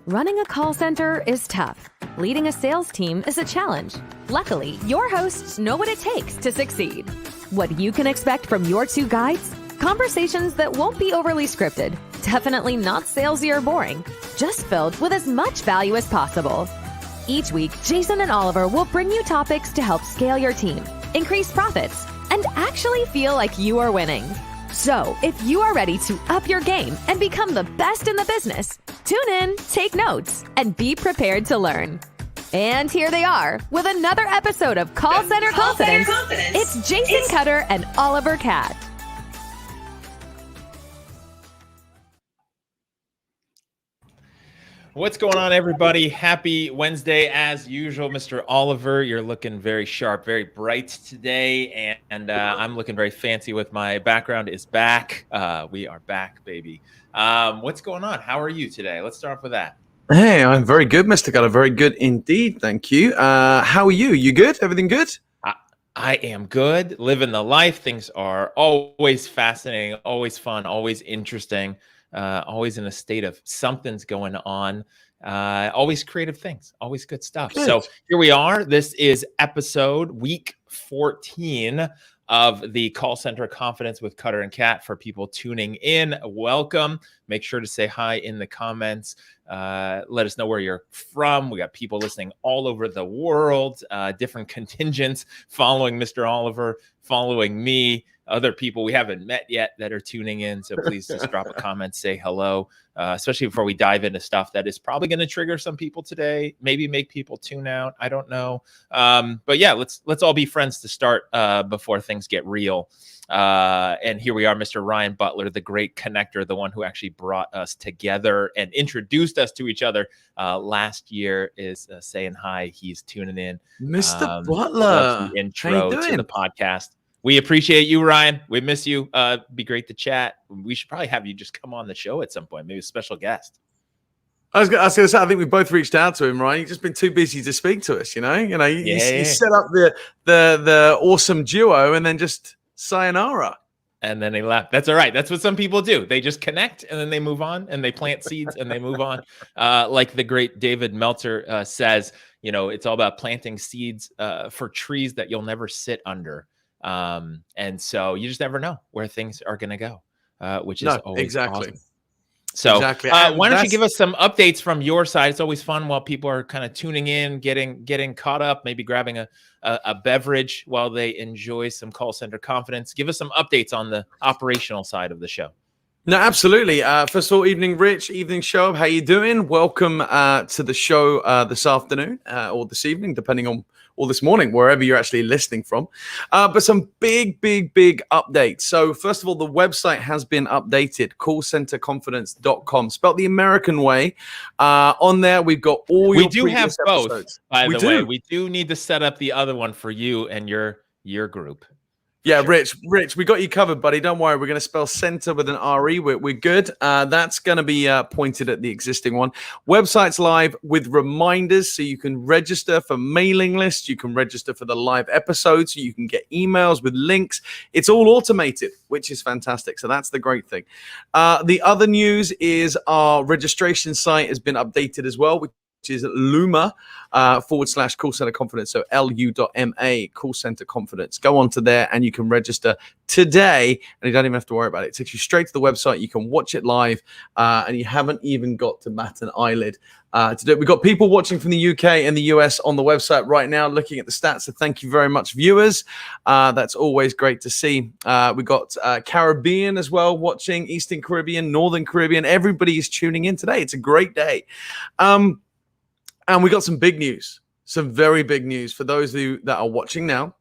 Running a call center is tough. Leading a sales team is a challenge. Luckily, your hosts know what it takes to succeed. What you can expect from your two guides? Conversations that won't be overly scripted, definitely not salesy or boring, just filled with as much value as possible. Each week, Jason and Oliver will bring you topics to help scale your team, increase profits, and actually feel like you are winning. So, if you are ready to up your game and become the best in the business, tune in, take notes, and be prepared to learn. And here they are with another episode of Call Center Competence. It's Jason Cutter and Oliver Catt. What's going on, everybody? Happy Wednesday, as usual. Mr. Oliver, you're looking very sharp, very bright today, and I'm looking very fancy with my background is back. We are back, baby. What's going on? How are you today? Let's start off with that. Hey, I'm very good, Mr. Cutter. Very good indeed. Thank you. How are you? You good? Everything good? I am good. Living the life. Things are always fascinating, always fun, always interesting. Always in a state of something's going on, always creative things, always good stuff. Good. So here we are. This is episode week 14 of the Call Center Confidence with Cutter and Catt. For people tuning in, welcome. Make sure to say hi in the comments. Let us know where you're from. We got people listening all over the world, different contingents following Mr. Oliver, following me. Other people we haven't met yet that are tuning in. So please just drop a comment, say hello, especially before we dive into stuff that is probably going to trigger some people today, maybe make people tune out. I don't know. But yeah, let's all be friends to start before things get real. And here we are, Mr. Ryan Butler, the great connector, the one who actually brought us together and introduced us to each other last year, is saying hi. He's tuning in. Mr. Butler, the intro to the podcast. We appreciate you, Ryan. We miss you. Be great to chat. We should probably have you just come on the show at some point, maybe a special guest. I was going to say, I think we both reached out to him, Ryan. You've just been too busy to speak to us, you set up the awesome duo and then just sayonara. And then they left. That's all right. That's what some people do. They just connect and then they move on and they plant seeds and they move on. Like the great David Meltzer says, it's all about planting seeds for trees that you'll never sit under. And so you just never know where things are going to go, which is always awesome. So exactly. Why don't you give us some updates from your side? It's always fun while people are kind of tuning in, getting caught up, maybe grabbing a beverage while they enjoy some Call Center Confidence. Give us some updates on the operational side of the show. No, absolutely. First of all, evening, Rich. Evening, show. How you doing? Welcome to the show this afternoon or this evening, depending on, or this morning, wherever you're actually listening from. But some big updates. So first of all, the website has been updated, callcenterconfidence.com, spelled the American way. On there, we've got all your previous both, episodes. By the way. We do need to set up the other one for you and your group. Yeah, sure. Rich, we got you covered, buddy. Don't worry. We're going to spell center with an R-E. We're good. That's going to be pointed at the existing one. Website's live with reminders, so you can register for mailing lists. You can register for the live episodes, so you can get emails with links. It's all automated, which is fantastic. So that's the great thing. The other news is our registration site has been updated as well, which is Luma /Call Center Confidence. So LU.MA Call Center Confidence. Go on to there and you can register today and you don't even have to worry about it. It takes you straight to the website. You can watch it live and you haven't even got to bat an eyelid to do it. We've got people watching from the UK and the US on the website right now looking at the stats. So thank you very much, viewers. That's always great to see. We got Caribbean as well watching, Eastern Caribbean, Northern Caribbean. Everybody is tuning in today. It's a great day. And we got some big news, some very big news for those of you that are watching now,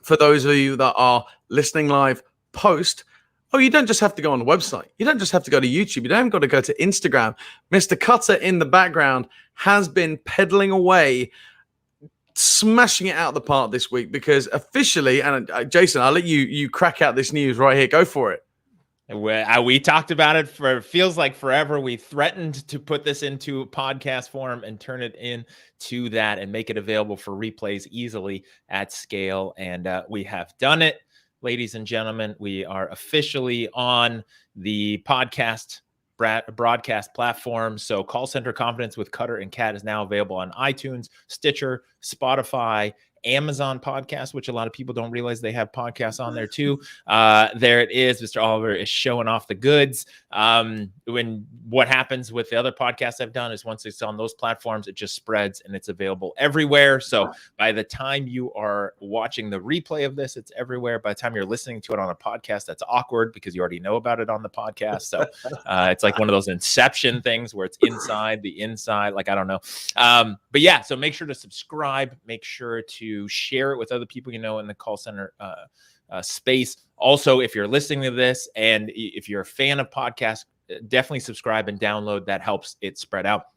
for those of you that are listening live post. Oh, you don't just have to go on the website. You don't just have to go to YouTube. You don't even got to go to Instagram. Mr. Cutter in the background has been pedaling away, smashing it out of the park this week because officially, and Jason, I'll let you crack out this news right here. Go for it. We talked about it for feels like forever. We threatened to put this into podcast form and turn it into that and make it available for replays easily at scale. And we have done it, ladies and gentlemen. We are officially on the podcast broadcast platforms. So Call Center Competence with Cutter and Catt is now available on iTunes, Stitcher, Spotify, Amazon Podcast, which a lot of people don't realize they have podcasts on there too. There it is. Mr. Oliver is showing off the goods. When what happens with the other podcasts I've done is once it's on those platforms, it just spreads and it's available everywhere. So by the time you are watching the replay of this, it's everywhere. By the time you're listening to it on a podcast, that's awkward because you already know about it on the podcast. So it's like one of those Inception things where it's inside the inside. Like, I don't know. But yeah, so make sure to subscribe. Make sure to share it with other people you know in the call center space. Also, if you're listening to this and if you're a fan of podcasts, definitely subscribe and download. That helps it spread out.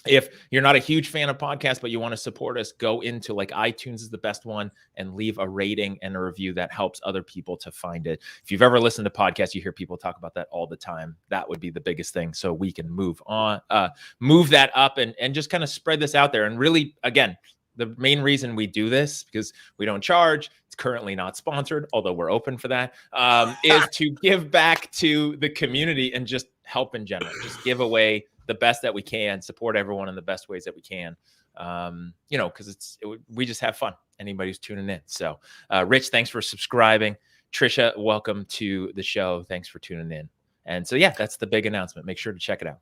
If you're not a huge fan of podcasts, but you want to support us, go into like iTunes is the best one and leave a rating and a review that helps other people to find it. If you've ever listened to podcasts, you hear people talk about that all the time. That would be the biggest thing. So we can move that up and just kind of spread this out there. And really, again, the main reason we do this, because we don't charge, it's currently not sponsored, although we're open for that, is to give back to the community and just help in general. Just give away the best that we can, support everyone in the best ways that we can, because we just have fun. Anybody who's tuning in. So, Rich, thanks for subscribing. Trisha, welcome to the show. Thanks for tuning in. And so, yeah, that's the big announcement. Make sure to check it out.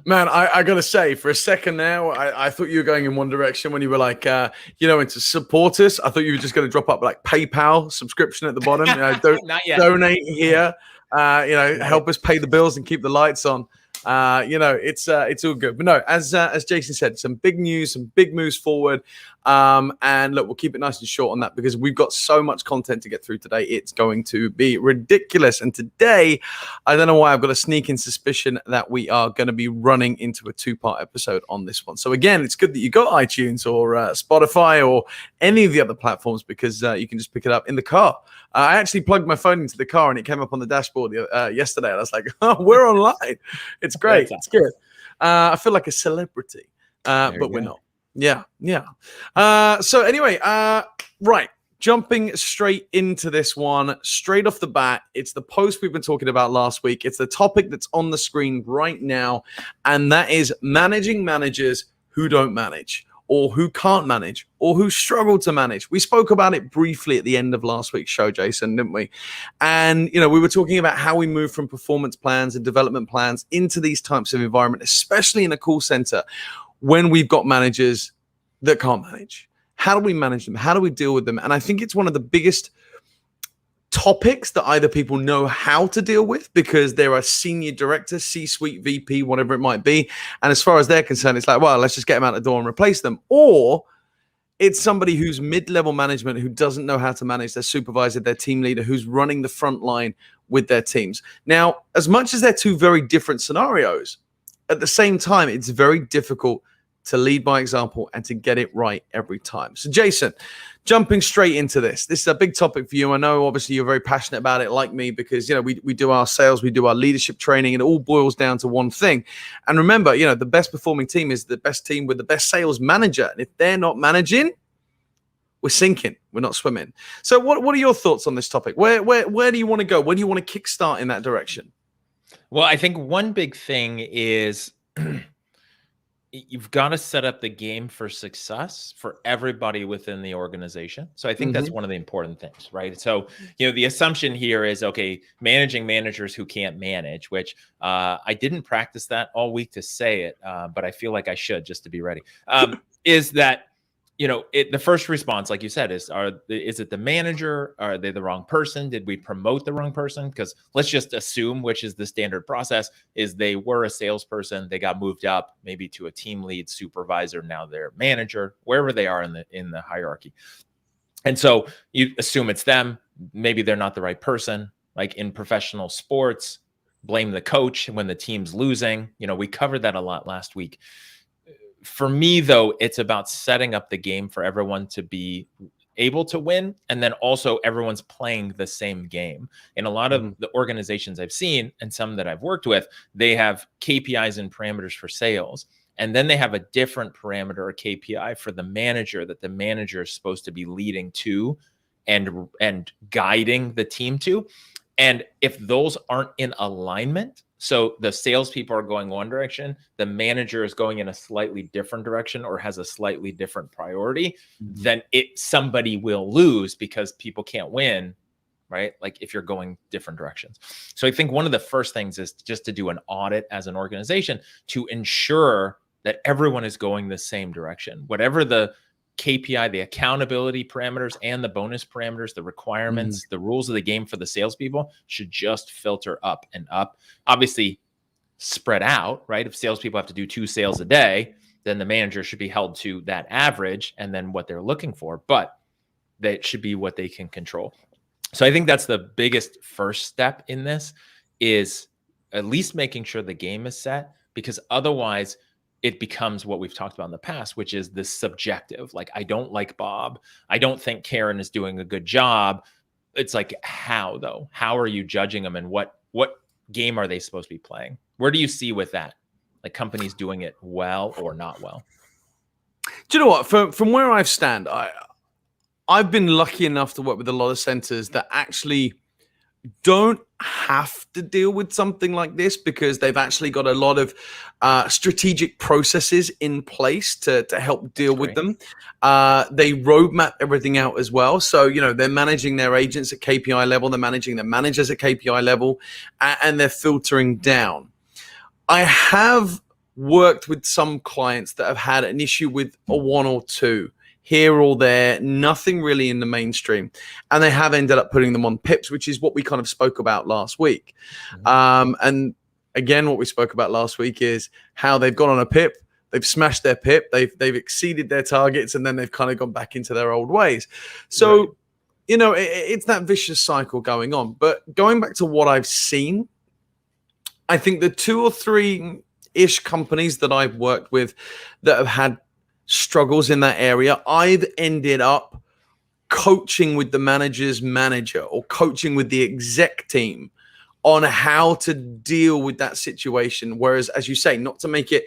Man, I got to say, for a second now, I thought you were going in one direction when you were like, into support us. I thought you were just going to drop up like PayPal subscription at the bottom. Not yet. Donate here. Help us pay the bills and keep the lights on. It's all good. But no, as Jason said, some big news, some big moves forward. And look, we'll keep it nice and short on that because we've got so much content to get through today. It's going to be ridiculous. And today, I don't know why I've got a sneaking suspicion that we are going to be running into a 2-part episode on this one. So again, it's good that you got iTunes or Spotify or any of the other platforms because you can just pick it up in the car. I actually plugged my phone into the car and it came up on the dashboard yesterday. And I was like, oh, we're online. It's great. It's good. I feel like a celebrity, but we're not. Yeah. So anyway, right. Jumping straight into this one, straight off the bat, it's the post we've been talking about last week. It's the topic that's on the screen right now, and that is managing managers who don't manage, or who can't manage, or who struggle to manage. We spoke about it briefly at the end of last week's show, Jason, didn't we? And, we were talking about how we move from performance plans and development plans into these types of environment, especially in a call center, when we've got managers that can't manage. How do we manage them? How do we deal with them? And I think it's one of the biggest topics that either people know how to deal with because they're a senior director, C-suite VP, whatever it might be. And as far as they're concerned, it's like, well, let's just get them out the door and replace them. Or it's somebody who's mid-level management who doesn't know how to manage their supervisor, their team leader, who's running the front line with their teams. Now, as much as they're two very different scenarios, at the same time, it's very difficult to lead by example and to get it right every time. So Jason, jumping straight into this is a big topic for you. I know obviously you're very passionate about it like me because, we do our sales, we do our leadership training, and it all boils down to one thing. And remember, the best performing team is the best team with the best sales manager. And if they're not managing, we're sinking, we're not swimming. So what are your thoughts on this topic? Where do you want to go? Where do you want to kickstart in that direction? Well, I think one big thing is you've got to set up the game for success for everybody within the organization. So I think that's one of the important things, right? So, the assumption here is, okay, managing managers who can't manage, which I didn't practice that all week to say it, but I feel like I should just to be ready, is that, the first response, like you said, is it the manager? Are they the wrong person? Did we promote the wrong person? Because let's just assume, which is the standard process, is they were a salesperson, they got moved up maybe to a team lead, supervisor, now they're manager, wherever they are in the hierarchy. And so you assume it's them. Maybe they're not the right person. Like in professional sports, blame the coach when the team's losing. We covered that a lot last week. For me, though, it's about setting up the game for everyone to be able to win. And then also everyone's playing the same game. In a lot of the organizations I've seen and some that I've worked with, they have KPIs and parameters for sales. And then they have a different parameter or KPI for the manager that the manager is supposed to be leading to and guiding the team to. And if those aren't in alignment, So the salespeople are going one direction, the manager is going in a slightly different direction or has a slightly different priority, then somebody will lose because people can't win, right? Like if you're going different directions. So I think one of the first things is just to do an audit as an organization to ensure that everyone is going the same direction. Whatever the KPI, the accountability parameters and the bonus parameters, the requirements, the rules of the game for the salespeople should just filter up and up. Obviously, spread out, right? If salespeople have to do 2 sales a day, then the manager should be held to that average and then what they're looking for, but that should be what they can control. So I think that's the biggest first step in this, is at least making sure the game is set, because otherwise it becomes what we've talked about in the past, which is this subjective. Like, I don't like Bob. I don't think Karen is doing a good job. It's like, how though? How are you judging them, and what game are they supposed to be playing? Where do you see with that, like companies doing it well or not well? Do you know what? From where I stand, I've been lucky enough to work with a lot of centers that actually don't have to deal with something like this, because they've actually got a lot of strategic processes in place to help deal with them. They roadmap everything out as well. So, they're managing their agents at KPI level, they're managing their managers at KPI level, and they're filtering down. I have worked with some clients that have had an issue with a 1 or 2 here or there, nothing really in the mainstream. And they have ended up putting them on pips, which is what we kind of spoke about last week. And again, what we spoke about last week is how they've gone on a pip, they've smashed their pip, they've exceeded their targets, and then they've kind of gone back into their old ways. So, it's that vicious cycle going on. But going back to what I've seen, I think the 2 or 3-ish companies that I've worked with that have had struggles in that area, I've ended up coaching with the manager's manager or coaching with the exec team on how to deal with that situation. Whereas, as you say, not to make it,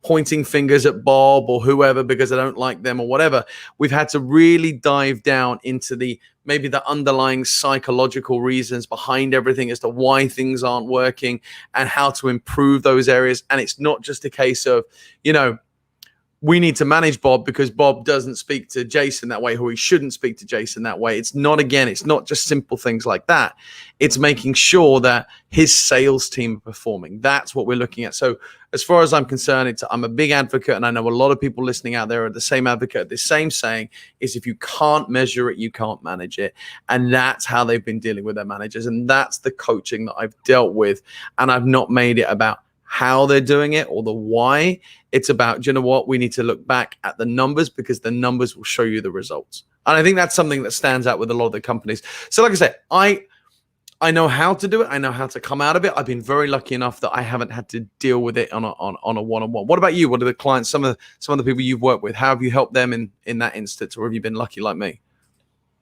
pointing fingers at Bob or whoever because I don't like them or whatever. We've had to really dive down into maybe the underlying psychological reasons behind everything as to why things aren't working and how to improve those areas. And it's not just a case of, we need to manage Bob because Bob doesn't speak to Jason that way, or he shouldn't speak to Jason that way. It's not just simple things like that. It's making sure that his sales team are performing. That's what we're looking at. So as far as I'm concerned, I'm a big advocate, and I know a lot of people listening out there are the same advocate. The same saying is, if you can't measure it, you can't manage it. And that's how they've been dealing with their managers. And that's the coaching that I've dealt with. And I've not made it about how they're doing it or the why. It's about, do you know what? We need to look back at the numbers, because the numbers will show you the results. And I think that's something that stands out with a lot of the companies. So like I said, I know how to do it. I know how to come out of it. I've been very lucky enough that I haven't had to deal with it on a one-on-one. What about you? What are the clients, some of the people you've worked with? How have you helped them in that instance? Or have you been lucky like me?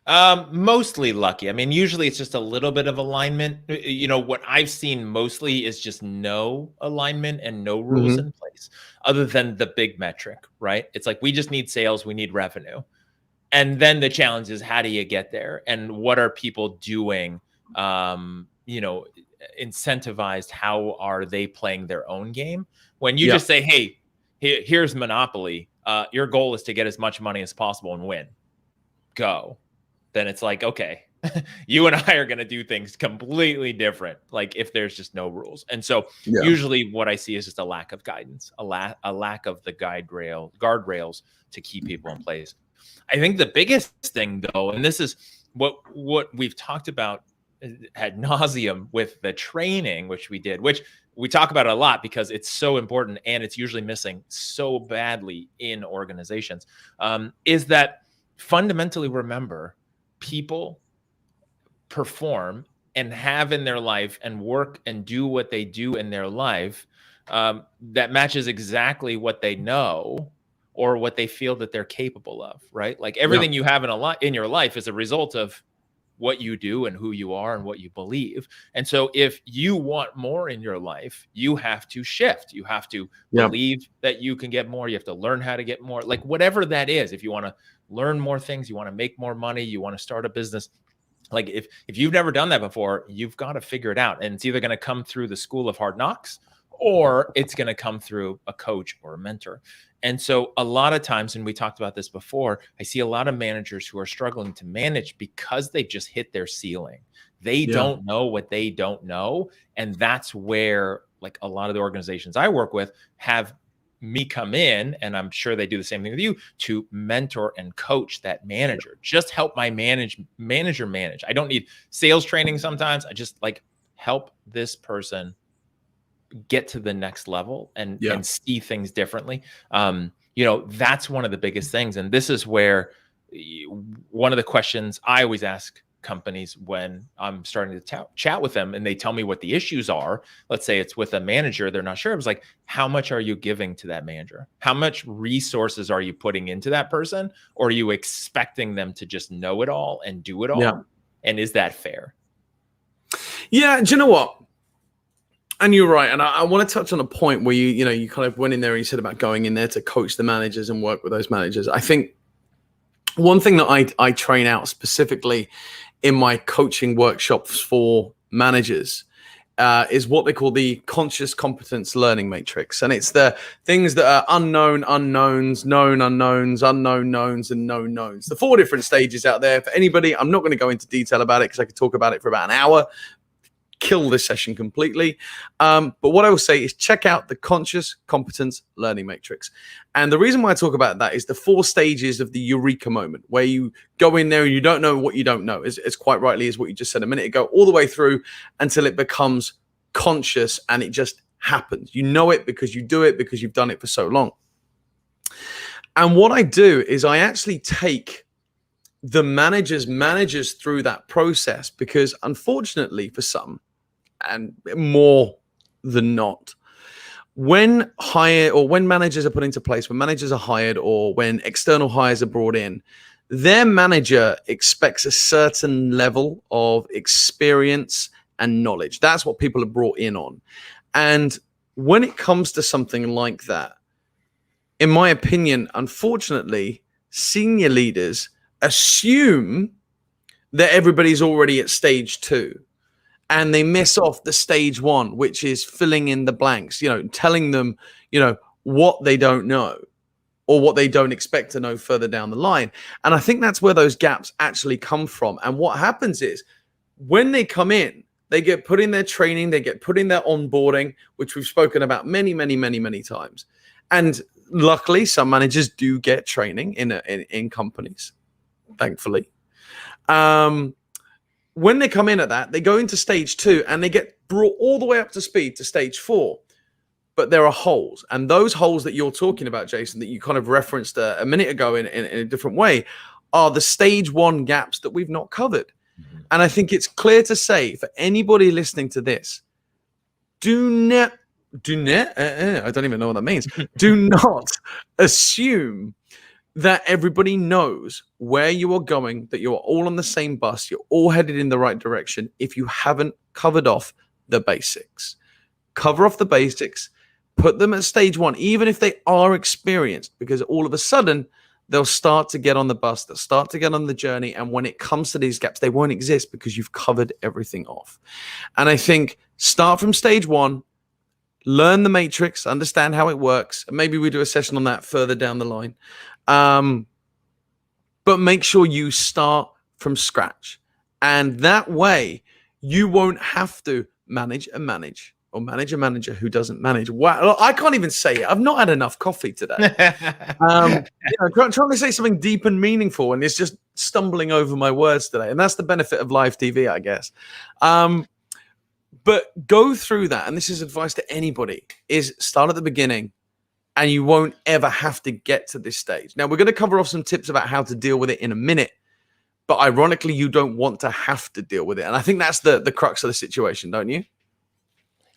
Mostly lucky. I mean, usually it's just a little bit of alignment. What I've seen mostly is just no alignment and no rules in place, other than the big metric, right? It's like, we just need sales, we need revenue. And then the challenge is, how do you get there? And what are people doing? Incentivized, how are they playing their own game? When you just say, hey, here's Monopoly. Your goal is to get as much money as possible and win. Go. Then it's like, okay, you and I are going to do things completely different, like if there's just no rules. And so usually what I see is just a lack of guidance, a lack of the guardrails to keep people in place. I think the biggest thing, though, and this is what we've talked about ad nauseum with the training, which we talk about a lot because it's so important and it's usually missing so badly in organizations, is that fundamentally, remember, people perform and have in their life and work and do what they do in their life that matches exactly what they know or what they feel that they're capable of, right? Like everything you have in your life is a result of what you do and who you are and what you believe. And so if you want more in your life, you have to shift. You have to believe that you can get more. You have to learn how to get more, like whatever that is. If you want to learn more things, you want to make more money, you want to start a business, Like if you've never done that before, you've got to figure it out. And it's either going to come through the school of hard knocks, or it's going to come through a coach or a mentor. And so a lot of times, and we talked about this before, I see a lot of managers who are struggling to manage because they've just hit their ceiling. They don't know what they don't know. And that's where, like, a lot of the organizations I work with have me come in, and I'm sure they do the same thing with you, to mentor and coach that manager. Just help my manager manage. I don't need sales training sometimes. I just like help this person get to the next level and see things differently. That's one of the biggest things. And this is where one of the questions I always ask companies when I'm starting to chat with them and they tell me what the issues are. Let's say it's with a manager, they're not sure. I was like, how much are you giving to that manager? How much resources are you putting into that person? Or are you expecting them to just know it all and do it all? Yeah. And is that fair? Yeah. Do you know what? And you're right. And I want to touch on a point where you kind of went in there and you said about going in there to coach the managers and work with those managers. I think one thing that I train out specifically in my coaching workshops for managers is what they call the conscious competence learning matrix. And it's the things that are unknown unknowns, known unknowns, unknown knowns, and known knowns. The 4 different stages out there for anybody. I'm not going to go into detail about it because I could talk about it for about an hour. Kill this session completely. But what I will say is check out the conscious competence learning matrix. And the reason why I talk about that is the 4 stages of the eureka moment, where you go in there and you don't know what you don't know, as quite rightly is what you just said a minute ago, all the way through until it becomes conscious and it just happens. You know it because you do it because you've done it for so long. And what I do is I actually take the managers through that process, because unfortunately for some, and more than not, when managers are put into place, when managers are hired, or when external hires are brought in, their manager expects a certain level of experience and knowledge. That's what people are brought in on. And when it comes to something like that, in my opinion, unfortunately, senior leaders assume that everybody's already at stage 2. And they miss off the stage 1, which is filling in the blanks, telling them, what they don't know or what they don't expect to know further down the line. And I think that's where those gaps actually come from. And what happens is when they come in, they get put in their training, they get put in their onboarding, which we've spoken about many, many, many, many times. And luckily, some managers do get training in companies, thankfully. When they come in at that, they go into stage 2 and they get brought all the way up to speed to stage 4. But there are holes. And those holes that you're talking about, Jason, that you kind of referenced a minute ago in a different way, are the stage 1 gaps that we've not covered. Mm-hmm. And I think it's clear to say for anybody listening to this, I don't even know what that means. Do not assume that everybody knows where you are going, that you're all on the same bus, you're all headed in the right direction if you haven't covered off the basics. Cover off the basics, put them at stage 1, even if they are experienced, because all of a sudden they'll start to get on the bus, they'll start to get on the journey. And when it comes to these gaps, they won't exist because you've covered everything off. And I think start from stage 1, learn the matrix, understand how it works. And maybe we do a session on that further down the line. But make sure you start from scratch. And that way you won't have to manage a manager who doesn't manage. Wow, I can't even say it. I've not had enough coffee today. Trying to say something deep and meaningful, and it's just stumbling over my words today. And that's the benefit of live TV, I guess. But go through that. And this is advice to anybody, is start at the beginning. And you won't ever have to get to this stage. Now, we're going to cover off some tips about how to deal with it in a minute. But ironically, you don't want to have to deal with it. And I think that's the crux of the situation, don't you?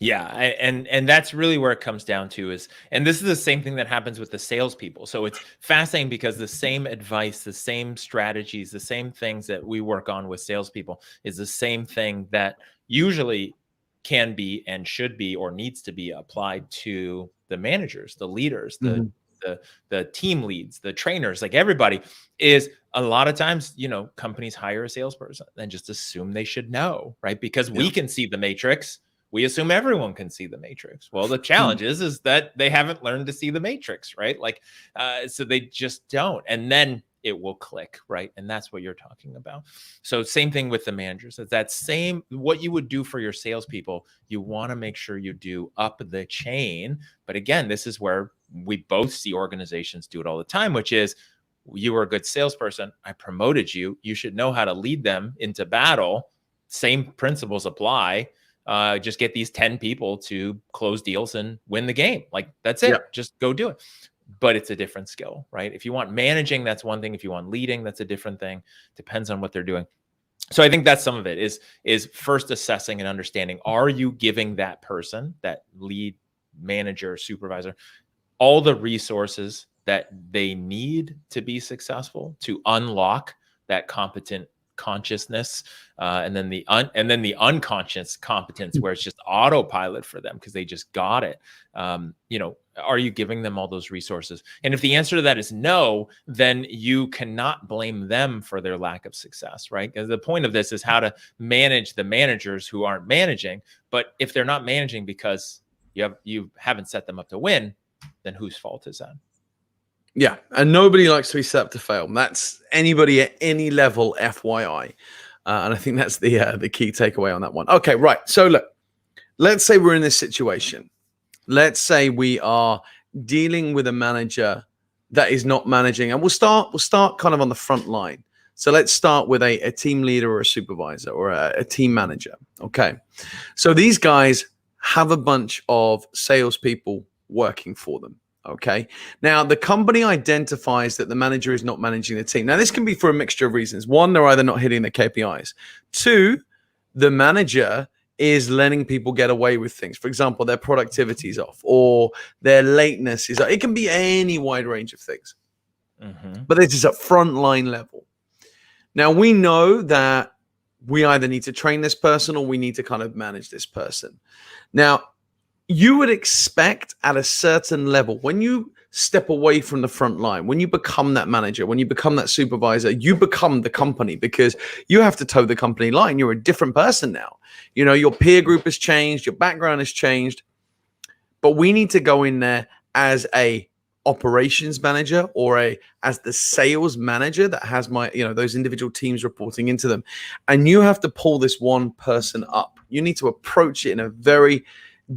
Yeah. And that's really where it comes down to is, and this is the same thing that happens with the salespeople. So it's fascinating because the same advice, the same strategies, the same things that we work on with salespeople is the same thing that usually can be and should be or needs to be applied to the managers, the leaders, the team leads, the trainers, like everybody, is a lot of times, companies hire a salesperson and just assume they should know, right? Because we can see the matrix. We assume everyone can see the matrix. Well, the challenge is that they haven't learned to see the matrix, right? Like, so they just don't. And then it will click, right? And that's what you're talking about. So same thing with the managers. It's that same, what you would do for your salespeople, you want to make sure you do up the chain. But again, this is where we both see organizations do it all the time, which is, you were a good salesperson. I promoted you. You should know how to lead them into battle. Same principles apply. Just get these 10 people to close deals and win the game. Like, that's it. Just go do it. But it's a different skill, right? If you want managing, that's one thing. If you want leading, that's a different thing. Depends on what they're doing. So I think that's some of it is first assessing and understanding, are you giving that person, that lead manager, supervisor, all the resources that they need to be successful, to unlock that competent consciousness, and then the unconscious competence, where it's just autopilot for them because they just got it. Are you giving them all those resources? And if the answer to that is no, then you cannot blame them for their lack of success, right? Because the point of this is how to manage the managers who aren't managing. But if they're not managing because you haven't set them up to win, then whose fault is that? Yeah, and nobody likes to be set up to fail. That's anybody at any level, FYI. And I think that's the key takeaway on that one. Okay, right. So look, let's say we're in this situation. Let's say we are dealing with a manager that is not managing, and we'll start kind of on the front line. So let's start with a team leader or a supervisor or a team manager. Okay, so these guys have a bunch of salespeople working for them. Okay. Now, the company identifies that the manager is not managing the team. Now, this can be for a mixture of reasons. One, they're either not hitting the KPIs. Two, the manager is letting people get away with things. For example, their productivity is off, or their lateness is off. It can be any wide range of things. But this is at frontline level. Now, we know that we either need to train this person or we need to kind of manage this person. Now, you would expect at a certain level, when you step away from the front line, when you become that manager, when you become that supervisor, you become the company, because you have to toe the company line. You're a different person now. Your peer group has changed, your background has changed, but we need to go in there as a operations manager or as the sales manager that has those individual teams reporting into them. And you have to pull this one person up. You need to approach it in a very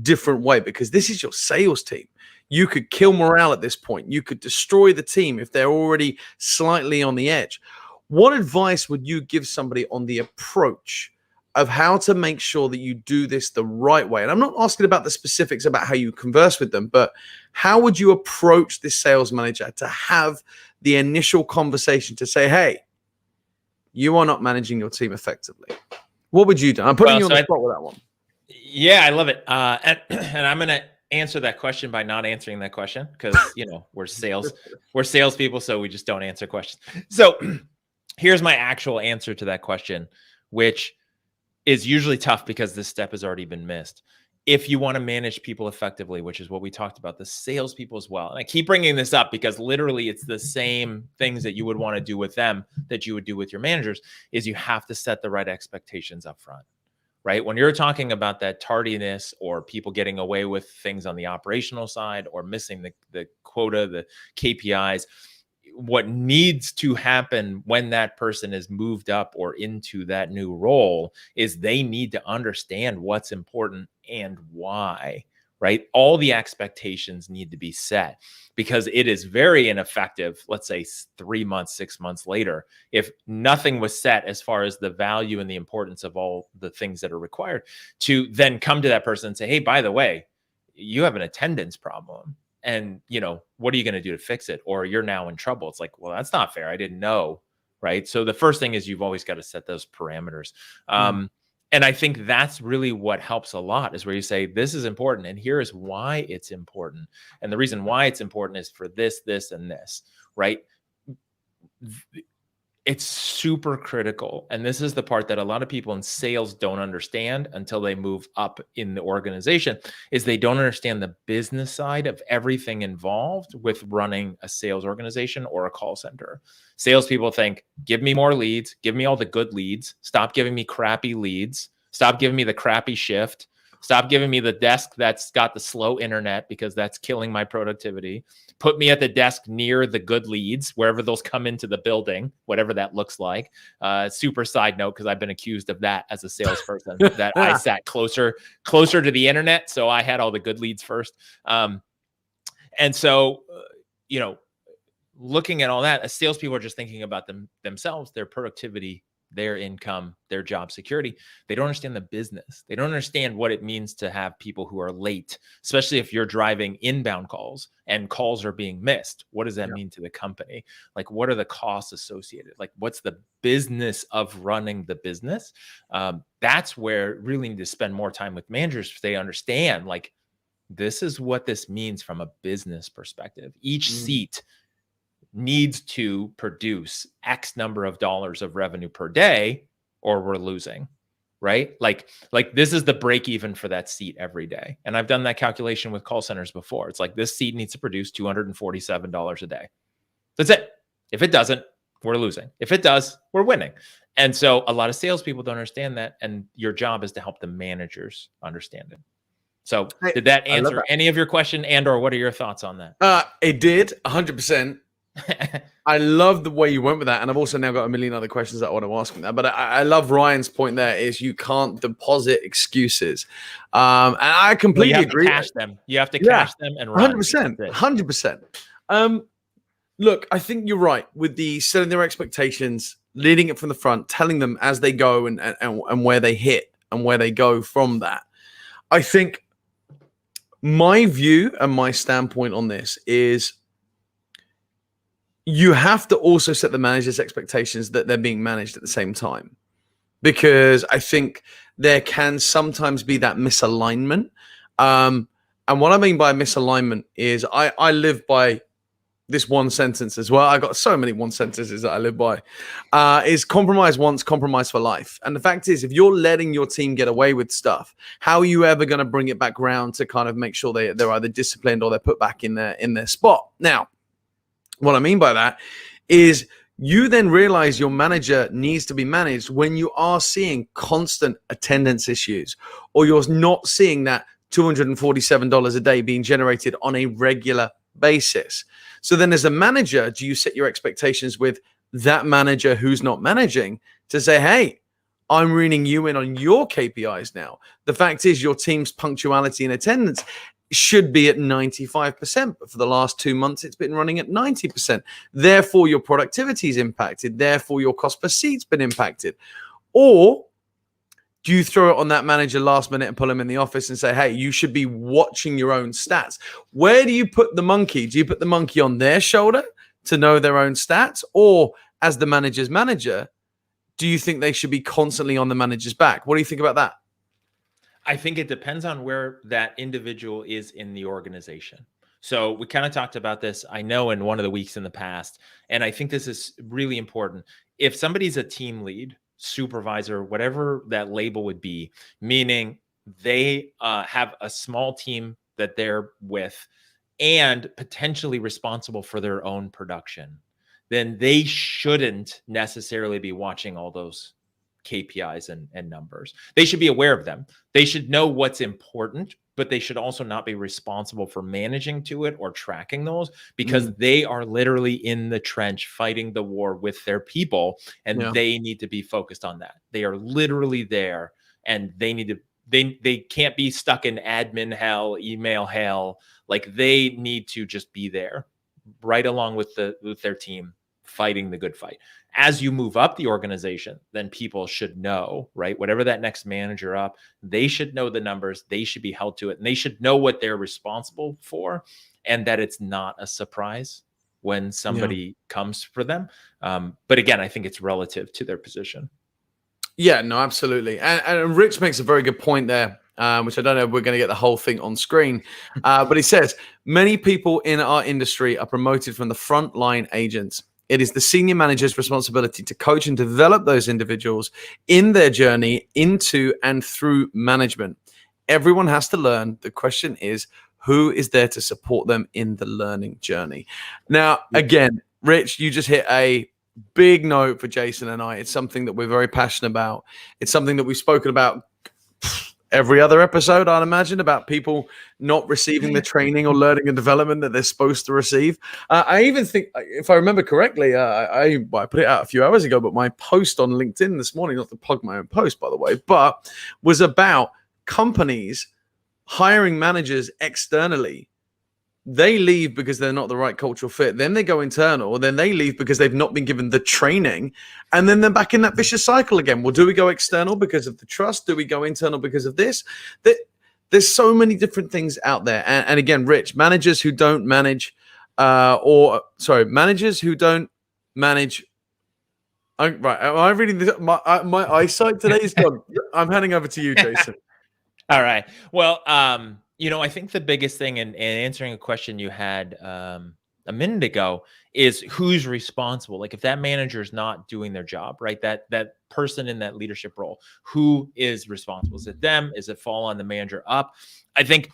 different way, because this is your sales team. You could kill morale at this point. You could destroy the team if they're already slightly on the edge. What advice would you give somebody on the approach of how to make sure that you do this the right way? And I'm not asking about the specifics about how you converse with them, but how would you approach this sales manager to have the initial conversation to say, hey, you are not managing your team effectively? What would you do? I'm putting you on the spot with that one. Yeah, I love it. And I'm going to answer that question by not answering that question, because, we're salespeople, so we just don't answer questions. So here's my actual answer to that question, which is usually tough because this step has already been missed. If you want to manage people effectively, which is what we talked about, the salespeople as well. And I keep bringing this up because literally it's the same things that you would want to do with them that you would do with your managers, is you have to set the right expectations up front. Right? When you're talking about that tardiness or people getting away with things on the operational side or missing the quota, the KPIs, what needs to happen when that person is moved up or into that new role is they need to understand what's important and why. Right? All the expectations need to be set, because it is very ineffective, let's say 3 months, 6 months later, if nothing was set as far as the value and the importance of all the things that are required, to then come to that person and say, hey, by the way, you have an attendance problem. And, what are you going to do to fix it? Or you're now in trouble. It's like, well, that's not fair. I didn't know. Right? So the first thing is you've always got to set those parameters. And I think that's really what helps a lot, is where you say, this is important, and here is why it's important. And the reason why it's important is for this, this, and this, right? It's super critical. And this is the part that a lot of people in sales don't understand until they move up in the organization, is they don't understand the business side of everything involved with running a sales organization or a call center. Salespeople think, give me more leads, give me all the good leads, stop giving me crappy leads, stop giving me the crappy shift, stop giving me the desk that's got the slow internet because that's killing my productivity. Put me at the desk near the good leads, wherever those come into the building, whatever that looks like. Super side note, because I've been accused of that as a salesperson, that I sat closer to the internet, so I had all the good leads first. And so, looking at all that, salespeople are just thinking about themselves, their productivity, their income, their job security. They don't understand the business. They don't understand what it means to have people who are late, especially if you're driving inbound calls and calls are being missed. What does that mean to the company? Like, what are the costs associated? Like, what's the business of running the business? That's where really need to spend more time with managers. They understand, like, this is what this means from a business perspective. Each seat needs to produce X number of dollars of revenue per day, or we're losing, right? Like this is the break even for that seat every day. And I've done that calculation with call centers before. It's like, this seat needs to produce $247 a day. That's it. If it doesn't, we're losing. If it does, we're winning. And so a lot of salespeople don't understand that. And your job is to help the managers understand it. So did that answer any of your question, and or what are your thoughts on that? It did, 100%. I love the way you went with that, and I've also now got a million other questions that I want to ask from that. But I love Ryan's point there, is you can't deposit excuses, and I completely agree. Cash them. You have to cash them and run. 100%. Look, I think you're right with the setting their expectations, leading it from the front, telling them as they go and where they hit and where they go from that. I think my view and my standpoint on this is, you have to also set the manager's expectations that they're being managed at the same time, because I think there can sometimes be that misalignment. And what I mean by misalignment is I live by this one sentence as well. I got so many one sentences that I live by, is compromise once, compromise for life. And the fact is, if you're letting your team get away with stuff, how are you ever going to bring it back around to kind of make sure they're either disciplined or they're put back in their spot? Now, what I mean by that is, you then realize your manager needs to be managed when you are seeing constant attendance issues, or you're not seeing that $247 a day being generated on a regular basis. So then as a manager, do you set your expectations with that manager who's not managing to say, hey, I'm reading you in on your KPIs now. The fact is, your team's punctuality and attendance should be at 95%, but for the last 2 months, it's been running at 90%. Therefore, your productivity is impacted. Therefore, your cost per seat's been impacted. Or do you throw it on that manager last minute and pull him in the office and say, hey, you should be watching your own stats? Where do you put the monkey? Do you put the monkey on their shoulder to know their own stats? Or as the manager's manager, do you think they should be constantly on the manager's back? What do you think about that? I think it depends on where that individual is in the organization. So we kind of talked about this, I know, in one of the weeks in the past, and I think this is really important. If somebody's a team lead, supervisor, whatever that label would be, meaning they have a small team that they're with and potentially responsible for their own production, then they shouldn't necessarily be watching all those KPIs and numbers. They should be aware of them. They should know what's important, but they should also not be responsible for managing to it or tracking those, because they are literally in the trench fighting the war with their people, and they need to be focused on that. They are literally there, and they need to, they can't be stuck in admin hell, email hell. Like, they need to just be there right along with their team, fighting the good fight. As you move up the organization, then people should know, right? Whatever that next manager up, they should know the numbers, they should be held to it, and they should know what they're responsible for, and that it's not a surprise when somebody comes for them. But again, I think it's relative to their position. Yeah, no, absolutely. And Rich makes a very good point there, which I don't know if we're going to get the whole thing on screen. But he says, many people in our industry are promoted from the frontline agents It is the senior manager's responsibility to coach and develop those individuals in their journey into and through management. Everyone has to learn. The question is, who is there to support them in the learning journey? Now, again, Rich, you just hit a big note for Jason and I. It's something that we're very passionate about. It's something that we've spoken about every other episode, I'd imagine, about people not receiving the training or learning and development that they're supposed to receive. I even think, if I remember correctly, I put it out a few hours ago, but my post on LinkedIn this morning, not to plug my own post, by the way, but was about companies hiring managers externally. They leave because they're not the right cultural fit. Then they go internal. Then they leave because they've not been given the training. And then they're back in that vicious cycle again. Well, do we go external because of the trust? Do we go internal because of this? There's so many different things out there. And again, Rich, managers who don't manage, managers who don't manage. Right. Am I reading this? My eyesight today is gone. I'm handing over to you, Jason. All right. Well, I think the biggest thing in answering a question you had a minute ago is who's responsible. Like if that manager is not doing their job, right? That person in that leadership role, who is responsible? Is it them? Is it fall on the manager up? I think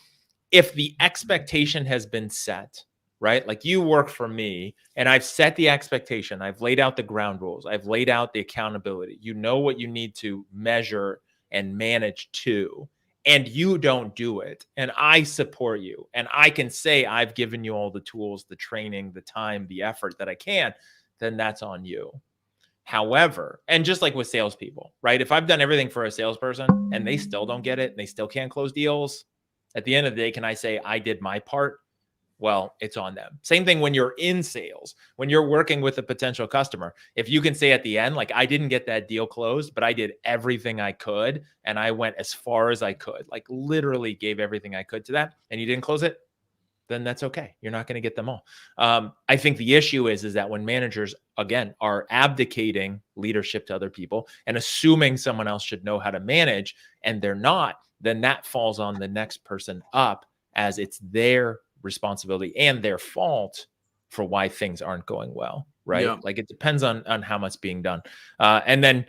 if the expectation has been set, right? Like you work for me and I've set the expectation. I've laid out the ground rules. I've laid out the accountability. You know what you need to measure and manage to. And you don't do it, and I support you, and I can say I've given you all the tools, the training, the time, the effort that I can, then that's on you. However, and just like with salespeople, right? If I've done everything for a salesperson and they still don't get it, and they still can't close deals, at the end of the day, can I say I did my part? Well, it's on them. Same thing when you're in sales, when you're working with a potential customer. If you can say at the end, like, I didn't get that deal closed, but I did everything I could and I went as far as I could, like literally gave everything I could to that, and you didn't close it, then that's okay. You're not going to get them all. I think the issue is that when managers, again, are abdicating leadership to other people and assuming someone else should know how to manage, and they're not, then that falls on the next person up as it's their responsibility and their fault for why things aren't going well, right? Yeah. Like it depends on how much being done. And then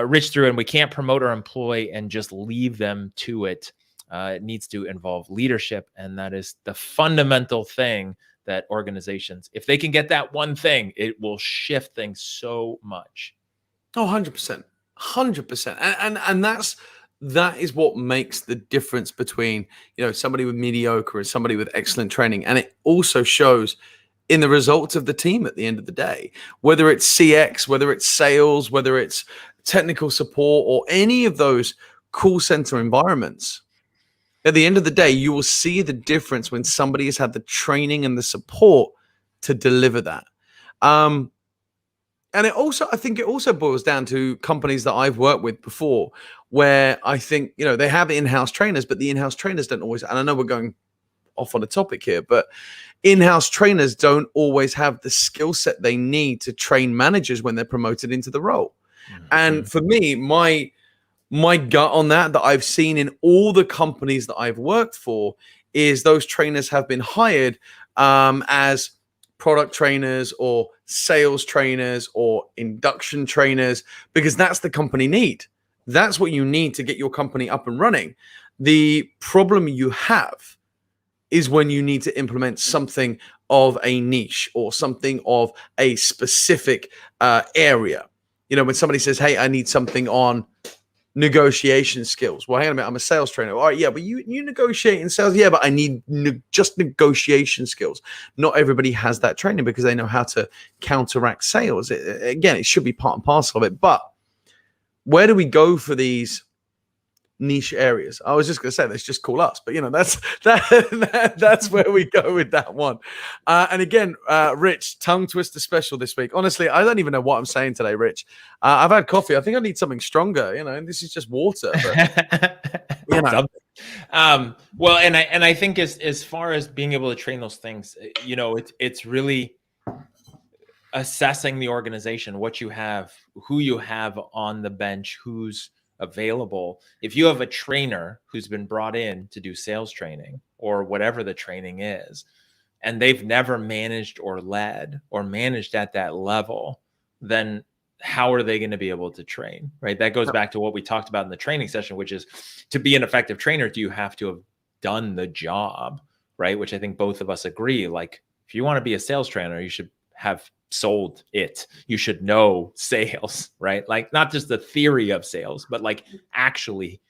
Rich threw in, we can't promote or employ and just leave them to it. It needs to involve leadership. And that is the fundamental thing that organizations, if they can get that one thing, it will shift things so much. Oh, 100%. 100%. And that is what makes the difference between, somebody with mediocre and somebody with excellent training. And it also shows in the results of the team at the end of the day, whether it's CX, whether it's sales, whether it's technical support or any of those call center environments. At the end of the day, you will see the difference when somebody has had the training and the support to deliver that. And I think it also boils down to companies that I've worked with before, where I think, they have in-house trainers, but the in-house trainers don't always, and I know we're going off on a topic here, but in-house trainers don't always have the skill set they need to train managers when they're promoted into the role. Mm-hmm. And for me, my gut on that I've seen in all the companies that I've worked for is those trainers have been hired as product trainers or sales trainers or induction trainers, because that's the company need. That's what you need to get your company up and running. The problem you have is when you need to implement something of a niche or something of a specific area. When somebody says, hey, I need something on negotiation skills. Well, hang on a minute, I'm a sales trainer. All right, yeah, but you negotiate in sales. Yeah, but I need just negotiation skills. Not everybody has that training because they know how to counteract sales. Again, it should be part and parcel of it. But where do we go for these niche areas? I was just going to say, let's just call us, but that's where we go with that one. And again, Rich, tongue twister special this week. Honestly, I don't even know what I'm saying today, Rich. I've had coffee. I think I need something stronger. And this is just water. But, well, and I think as far as being able to train those things, it's really assessing the organization, what you have, who you have on the bench, who's available. If you have a trainer who's been brought in to do sales training or whatever the training is, and they've never managed or led or managed at that level, then how are they going to be able to train, right? That goes back to what we talked about in the training session, which is, to be an effective trainer, do you have to have done the job, right? Which I think both of us agree. Like, if you want to be a sales trainer, you should have sold it. You should know sales, right? Like, not just the theory of sales, but like actually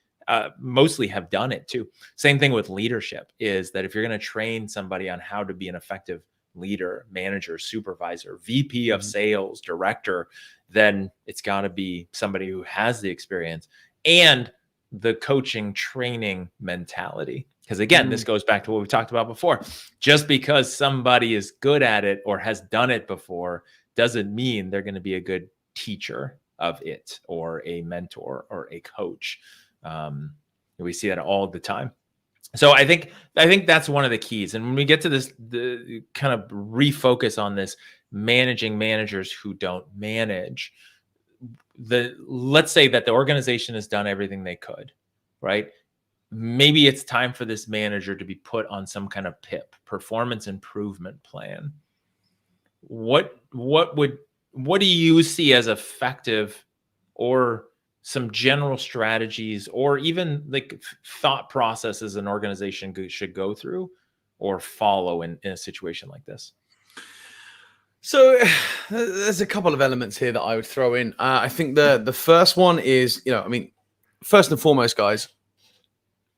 mostly have done it too. Same thing with leadership, is that if you're going to train somebody on how to be an effective leader, manager, supervisor, VP of sales, director, then it's got to be somebody who has the experience and the coaching training mentality. Because again, this goes back to what we talked about before. Just because somebody is good at it or has done it before doesn't mean they're going to be a good teacher of it or a mentor or a coach. We see that all the time. So I think that's one of the keys. And when we get to this, the kind of refocus on this, managing managers who don't manage, let's say that the organization has done everything they could, right? Maybe it's time for this manager to be put on some kind of PIP, performance improvement plan. What do you see as effective, or some general strategies, or even like thought processes an organization should go through or follow in a situation like this? So there's a couple of elements here that I would throw in. I think the first one is, first and foremost, guys,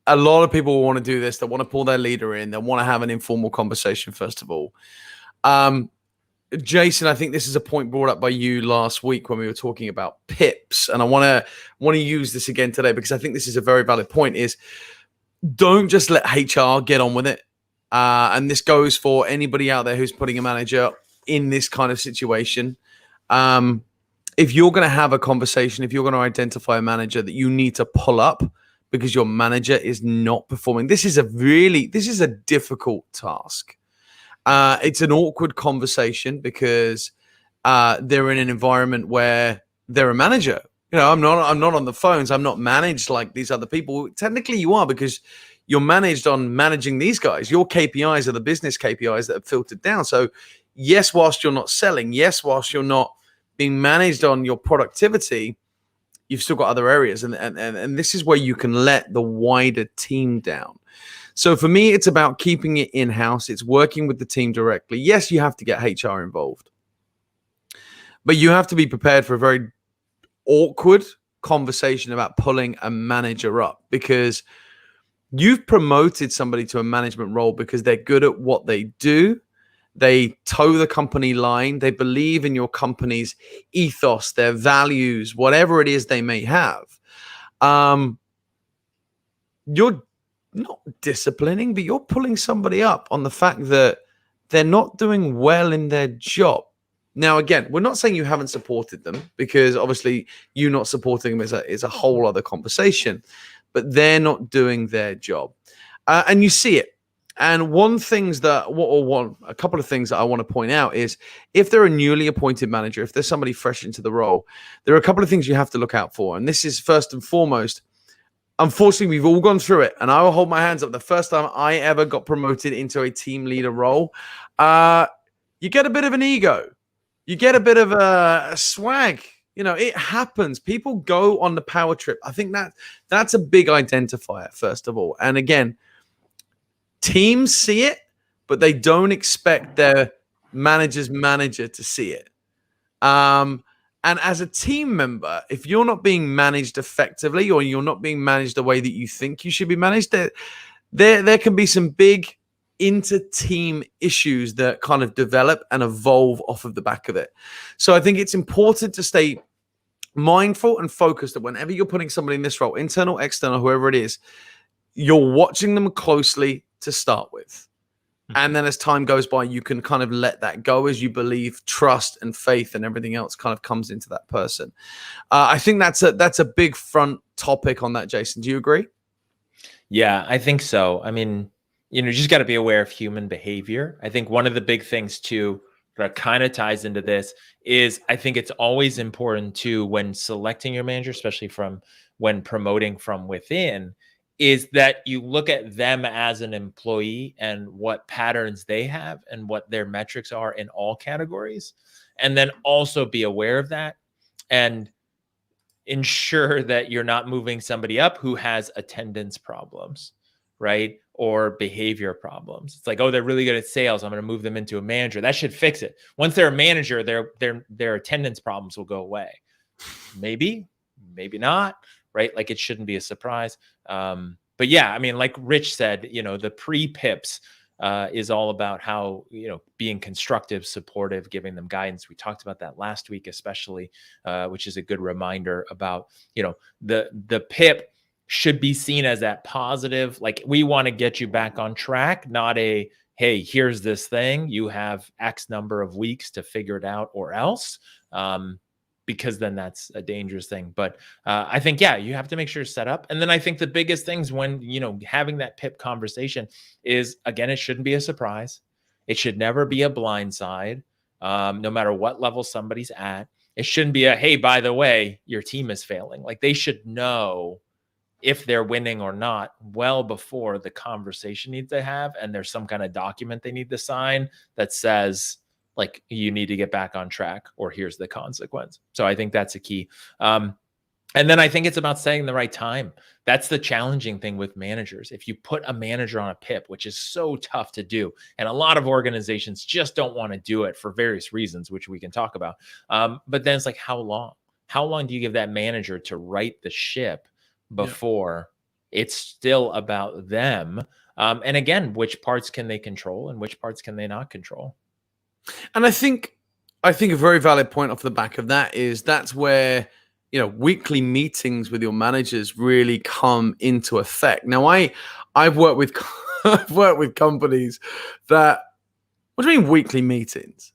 a lot of people want to do this. They want to pull their leader in. They want to have an informal conversation, first of all. Jason, I think this is a point brought up by you last week when we were talking about PIPs. And I want to use this again today, because I think this is a very valid point, is don't just let HR get on with it. And this goes for anybody out there who's putting a manager in this kind of situation. If you're going to have a conversation, if you're going to identify a manager that you need to pull up because your manager is not performing, this is a difficult task. It's an awkward conversation because they're in an environment where they're a manager. I'm not on the phones. I'm not managed like these other people. Technically you are, because you're managed on managing these guys. Your KPIs are the business KPIs that are filtered down. So yes, whilst you're not selling, yes, whilst you're not being managed on your productivity, you've still got other areas. And this is where you can let the wider team down. So for me, it's about keeping it in-house. It's working with the team directly. Yes, you have to get HR involved, but you have to be prepared for a very awkward conversation about pulling a manager up, because you've promoted somebody to a management role because they're good at what they do. They toe the company line. They believe in your company's ethos, their values, whatever it is they may have. You're not disciplining, but you're pulling somebody up on the fact that they're not doing well in their job. Now, again, we're not saying you haven't supported them, because obviously you not supporting them is a whole other conversation, but they're not doing their job. And you see it. And a couple of things that I want to point out is, if they're a newly appointed manager, if there's somebody fresh into the role, there are a couple of things you have to look out for. And this is first and foremost, unfortunately, we've all gone through it, and I will hold my hands up. The first time I ever got promoted into a team leader role, you get a bit of an ego. You get a bit of a swag. It happens. People go on the power trip. I think that's a big identifier, first of all. And again, teams see it, but they don't expect their manager's manager to see it. And as a team member, if you're not being managed effectively, or you're not being managed the way that you think you should be managed, there can be some big inter-team issues that kind of develop and evolve off of the back of it. So I think it's important to stay mindful and focused that whenever you're putting somebody in this role, internal, external, whoever it is, you're watching them closely to start with. And then as time goes by, you can kind of let that go as you believe trust and faith and everything else kind of comes into that person. I think that's a big front topic on that, Jason. Do you agree? Yeah, I think so. I mean, you just got to be aware of human behavior. I think one of the big things too that kind of ties into this is, I think it's always important too, when selecting your manager, especially from when promoting from within, is that you look at them as an employee and what patterns they have and what their metrics are in all categories, and then also be aware of that and ensure that you're not moving somebody up who has attendance problems, right? Or behavior problems. It's like, oh, they're really good at sales, I'm going to move them into a manager. That should fix it. Once they're a manager, their attendance problems will go away. Maybe not, right? Like, it shouldn't be a surprise. But yeah, I mean, like Rich said, the pre-pips is all about how, being constructive, supportive, giving them guidance. We talked about that last week, especially, which is a good reminder about, the pip should be seen as that positive, like, we want to get you back on track, not a, hey, here's this thing, you have X number of weeks to figure it out or else. Because then that's a dangerous thing. But I think, yeah, you have to make sure it's set up. And then I think the biggest things when, having that PIP conversation is, again, it shouldn't be a surprise. It should never be a blindside, no matter what level somebody's at. It shouldn't be a, hey, by the way, your team is failing. Like, they should know if they're winning or not well before the conversation needs to have. And there's some kind of document they need to sign that says, like, you need to get back on track, or here's the consequence. So I think that's a key. And then I think it's about setting the right time. That's the challenging thing with managers. If you put a manager on a PIP, which is so tough to do, and a lot of organizations just don't want to do it for various reasons, which we can talk about. But then it's like, how long? How long do you give that manager to right the ship before it's still about them? And again, which parts can they control and which parts can they not control? And I think a very valid point off the back of that is that's where, weekly meetings with your managers really come into effect. Now, I've worked with I've worked with companies that, what do you mean weekly meetings?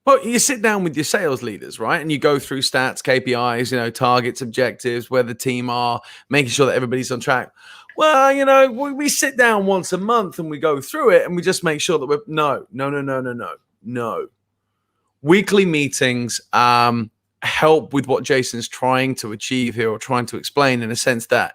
Well, you sit down with your sales leaders, right? And you go through stats, KPIs, targets, objectives, where the team are, making sure that everybody's on track. Well, we sit down once a month and we go through it and we just make sure that we're no. Weekly meetings help with what Jason's trying to achieve here, or trying to explain, in a sense that,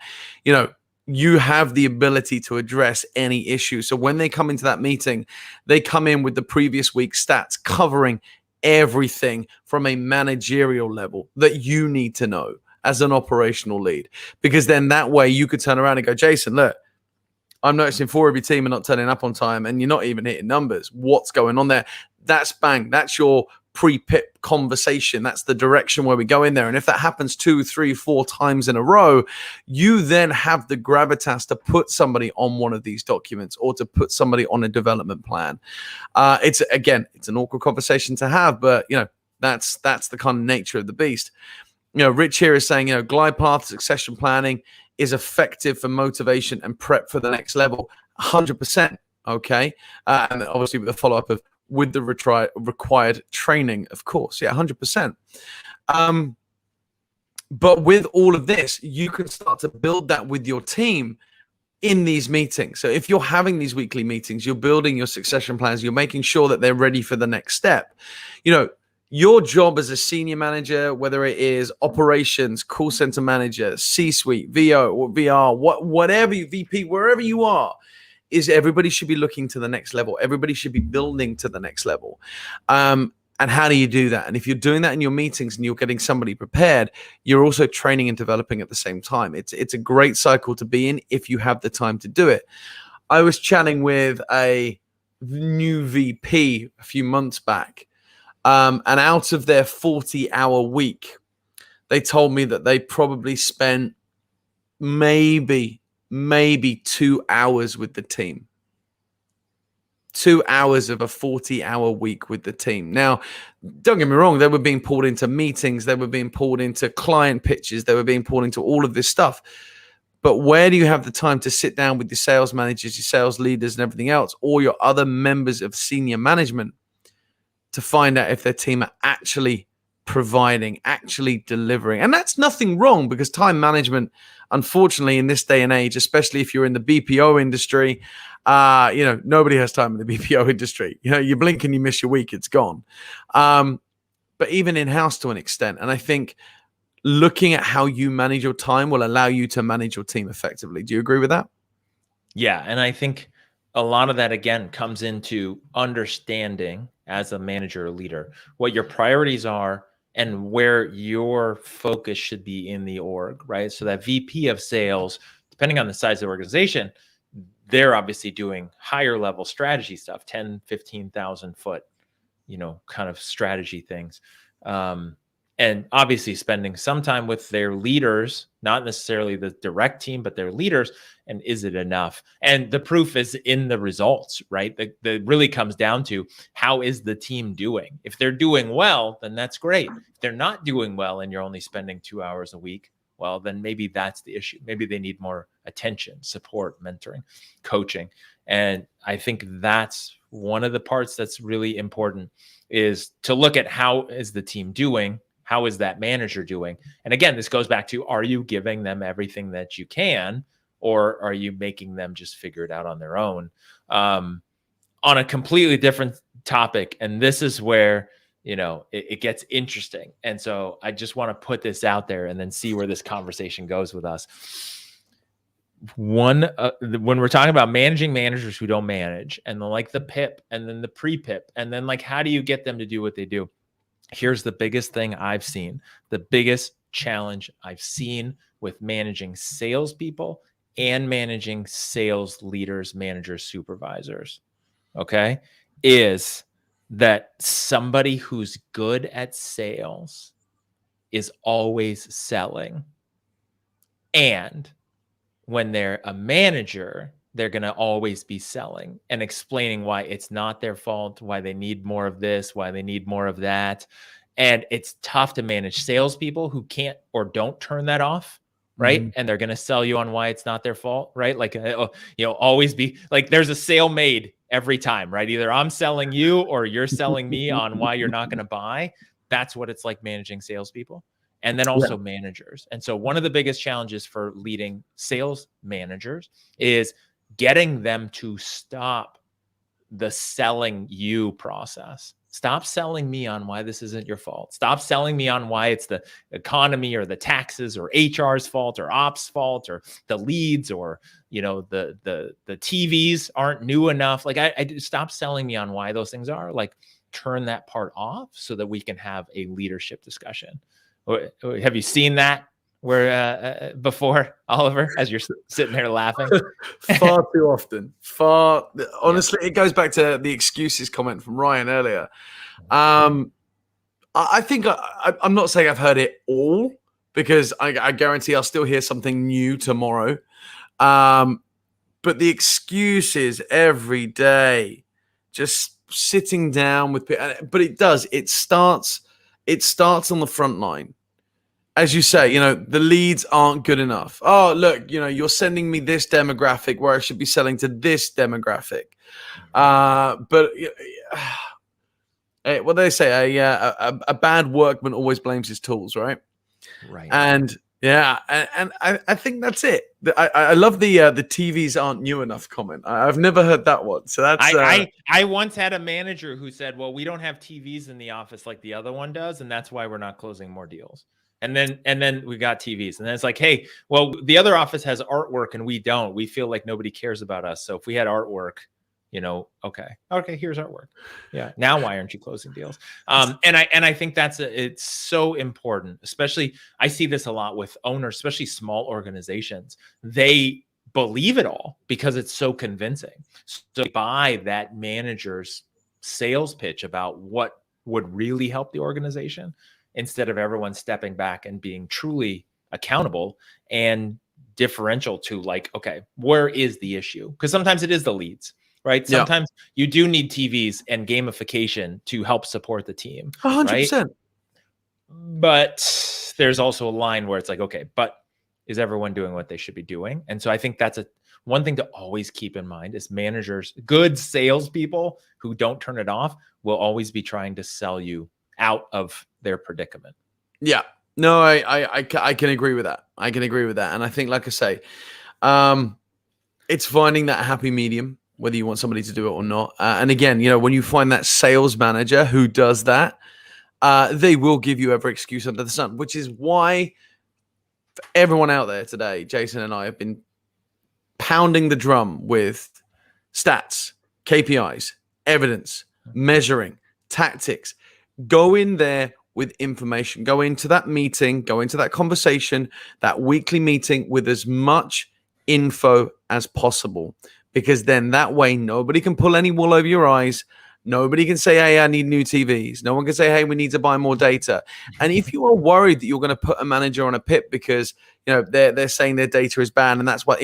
you have the ability to address any issue. So when they come into that meeting, they come in with the previous week's stats covering everything from a managerial level that you need to know as an operational lead. Because then that way you could turn around and go, Jason, look, I'm noticing 4 of your team are not turning up on time and you're not even hitting numbers. What's going on there? That's bang. That's your pre-PIP conversation. That's the direction where we go in there. And if that happens 2, 3, 4 times in a row, you then have the gravitas to put somebody on one of these documents or to put somebody on a development plan. It's an awkward conversation to have, but that's the kind of nature of the beast. Rich here is saying, glide path succession planning is effective for motivation and prep for the next level. 100%. Okay. And obviously with the follow-up of with the required training, of course. Yeah, 100%. But with all of this, you can start to build that with your team in these meetings. So if you're having these weekly meetings, you're building your succession plans, you're making sure that they're ready for the next step. Your job as a senior manager, whether it is operations, call center manager, C-suite, VO or VR, whatever you, VP, wherever you are, is everybody should be looking to the next level. Everybody should be building to the next level. And how do you do that? And if you're doing that in your meetings and you're getting somebody prepared, you're also training and developing at the same time. It's a great cycle to be in if you have the time to do it. I was chatting with a new VP a few months back, and out of their 40-hour week, they told me that they probably spent maybe 2 hours with the team. 2 hours of a 40-hour week with the team. Now, don't get me wrong, they were being pulled into meetings, they were being pulled into client pitches, they were being pulled into all of this stuff. But where do you have the time to sit down with your sales managers, your sales leaders, and everything else, or your other members of senior management to find out if their team are actually providing, actually delivering? And that's nothing wrong, because time management, unfortunately, in this day and age, especially if you're in the BPO industry, nobody has time in the BPO industry. You blink and you miss your week, it's gone. But even in-house to an extent. And I think looking at how you manage your time will allow you to manage your team effectively. Do you agree with that? Yeah. And I think a lot of that, again, comes into understanding as a manager or leader what your priorities are and where your focus should be in the org, right? So that VP of sales, depending on the size of the organization, they're obviously doing higher level strategy stuff, 10, 15,000 foot, kind of strategy things. And obviously spending some time with their leaders, not necessarily the direct team, but their leaders. And is it enough? And the proof is in the results, right? That really comes down to how is the team doing? If they're doing well, then that's great. If they're not doing well and you're only spending 2 hours a week, well, then maybe that's the issue. Maybe they need more attention, support, mentoring, coaching. And I think that's one of the parts that's really important, is to look at how is the team doing? How is that manager doing? And again, this goes back to, are you giving them everything that you can, or are you making them just figure it out on their own? On a completely different topic, and this is where it gets interesting. And so I just want to put this out there and then see where this conversation goes with us. When we're talking about managing managers who don't manage, and like the PIP and then the pre-PIP, and then like how do you get them to do what they do? Here's the biggest thing I've seen, the biggest challenge I've seen with managing salespeople and managing sales leaders, managers, supervisors, okay, is that somebody who's good at sales is always selling. And when they're a manager, they're going to always be selling and explaining why it's not their fault, why they need more of this, why they need more of that. And it's tough to manage salespeople who can't or don't turn that off, right? Mm-hmm. And they're going to sell you on why it's not their fault, right? Like, always be like, there's a sale made every time, right? Either I'm selling you or you're selling me on why you're not going to buy. That's what it's like managing salespeople. And then also managers. And so one of the biggest challenges for leading sales managers is getting them to stop the selling you process. Stop selling me on why this isn't your fault. Stop selling me on why it's the economy or the taxes or HR's fault or ops fault or the leads or, the TVs aren't new enough. Like I stop selling me on why those things are. Like turn that part off so that we can have a leadership discussion. Have you seen that before, Oliver, as you're sitting there laughing? Far too often. Honestly, It goes back to the excuses comment from Ryan earlier. I think I'm not saying I've heard it all, because I guarantee I'll still hear something new tomorrow. But the excuses every day, just sitting down with people. But it starts on the front line. As you say, the leads aren't good enough. Oh, look, you're sending me this demographic where I should be selling to this demographic. But what they say, a bad workman always blames his tools, right? Right. And I think that's it. I love the TVs aren't new enough comment. I've never heard that one. So that's I once had a manager who said, well, we don't have TVs in the office like the other one does, and that's why we're not closing more deals. And then we got TVs, and then it's like, hey, well, the other office has artwork and we don't. We feel like nobody cares about us. So if we had artwork, okay, here's artwork. Yeah. Now why aren't you closing deals? And I think it's so important. Especially, I see this a lot with owners, especially small organizations. They believe it all because it's so convincing. So buy that manager's sales pitch about what would really help the organization, instead of everyone stepping back and being truly accountable and differential to like, okay, where is the issue? Because sometimes it is the leads, right? Sometimes you do need TVs and gamification to help support the team. 100%. Right? But there's also a line where it's like, okay, but is everyone doing what they should be doing? And so I think that's one thing to always keep in mind is managers, good salespeople who don't turn it off will always be trying to sell you out of their predicament. Yeah, no, I can agree with that. I can agree with that. And I think, like I say, it's finding that happy medium, whether you want somebody to do it or not. And again, when you find that sales manager who does that, they will give you every excuse under the sun, which is why for everyone out there today, Jason and I have been pounding the drum with stats, KPIs, evidence, measuring, tactics. Go in there with information. Go into that meeting, go into that conversation, that weekly meeting with as much info as possible, because then that way nobody can pull any wool over your eyes. Nobody can say, hey, I need new TVs. No one can say, hey, we need to buy more data. And if you are worried that you're going to put a manager on a pip because, they're saying their data is bad, and that's why,